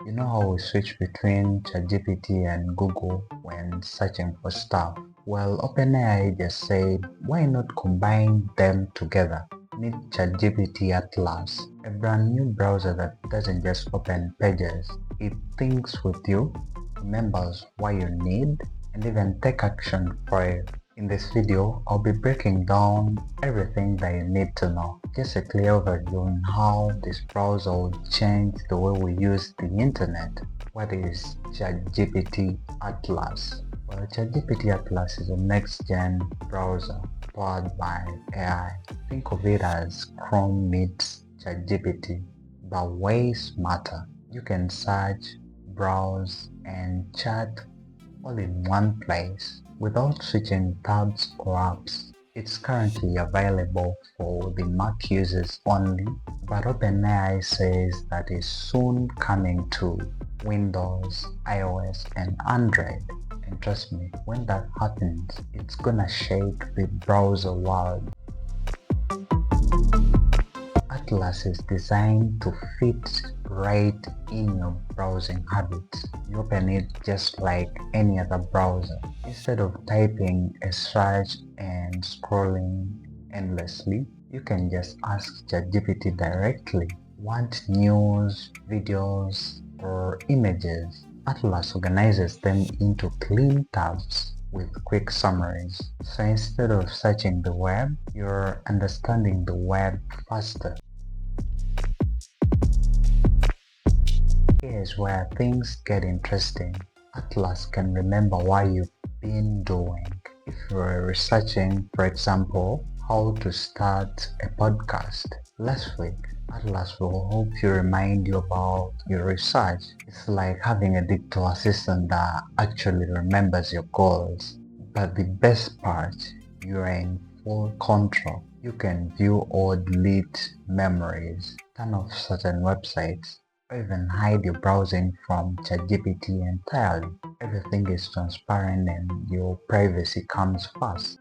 You know how we switch between ChatGPT and Google when searching for stuff? Well, OpenAI just said, why not combine them together? Meet ChatGPT Atlas, a brand new browser that doesn't just open pages. It thinks with you, remembers what you need, and even take action for you. In this video, I'll be breaking down everything that you need to know. Just a clear overview on how this browser will change the way we use the internet. What is ChatGPT Atlas? Well, ChatGPT Atlas is a next-gen browser powered by AI. Think of it as Chrome meets ChatGPT, but way smarter. You can search, browse, and chat all in one place without switching tabs or apps. It's currently available for the Mac users only, but OpenAI says that it's soon coming to Windows, iOS, and Android. And trust me, when that happens, it's gonna shake the browser world. Atlas is designed to fit right in your browsing habits. You open it just like any other browser. Instead of typing a search and scrolling endlessly, you can just ask ChatGPT directly. Want news, videos, or images? Atlas organizes them into clean tabs with quick summaries. So instead of searching the web, you're understanding the web faster. Here's where things get interesting. Atlas can remember what you've been doing. If you're researching, for example, how to start a podcast last week, Atlas will help you remind you about your research. It's like having a digital assistant that actually remembers your goals. But the best part, you're in full control. You can view or delete memories, turn off certain websites, or even hide your browsing from ChatGPT entirely. Everything is transparent and your privacy comes first.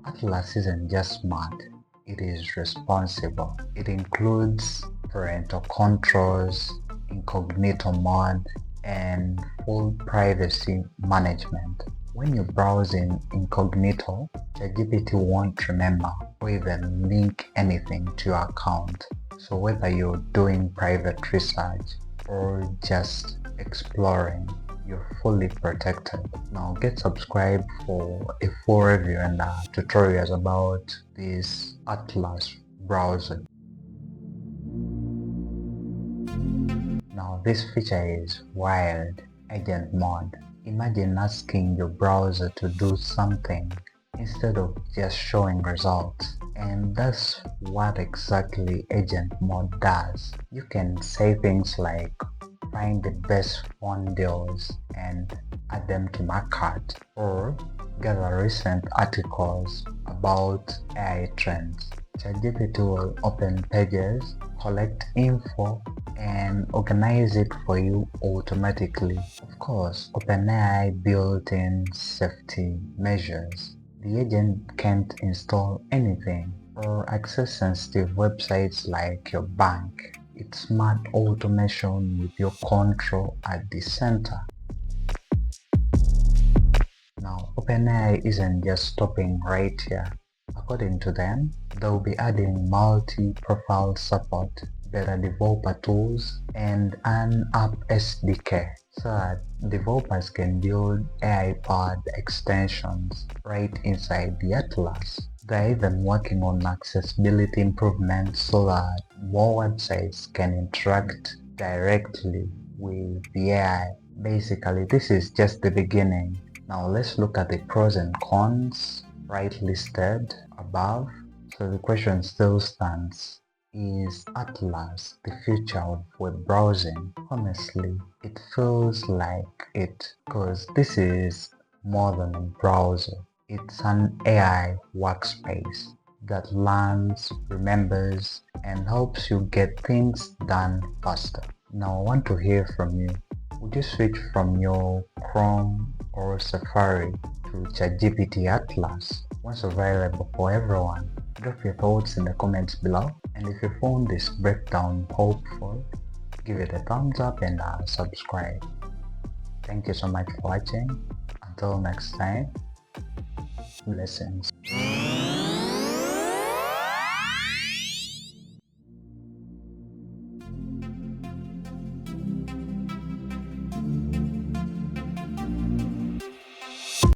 Atlas isn't just smart, it is responsible. It includes parental controls, Incognito mode, and full privacy management. When you browse in Incognito, ChatGPT won't remember or even link anything to your account. So whether you're doing private research or just exploring, you're fully protected. Now get subscribed for a full review and tutorials about this Atlas browser. Now this feature is wild. Agent mode. Imagine asking your browser to do something instead of just showing results. And that's what exactly agent mode does. You can say things like find the best phone deals and add them to my cart, or gather recent articles about AI trends. ChatGPT will open pages, collect info, and organize it for you automatically. Of course, OpenAI built-in safety measures. The agent can't install anything or access sensitive websites like your bank. It's smart automation with your control at the center. Now, OpenAI isn't just stopping right here. According to them, they'll be adding multi-profile support, better developer tools, and an app SDK so that developers can build AI-powered extensions right inside the Atlas. They're even working on accessibility improvements so that more websites can interact directly with the AI. Basically, this is just the beginning. Now let's look at the pros and cons right listed above. So the question still stands. Is Atlas the future of web browsing? Honestly, it feels like it, because this is more than a browser. It's an AI workspace that learns, remembers, and helps you get things done faster. Now I want to hear from you. Would you switch from your Chrome or Safari to ChatGPT Atlas once available for everyone? Drop your thoughts in the comments below. And if you found this breakdown helpful, give it a thumbs up and subscribe. Thank you so much for watching. Until next time, blessings.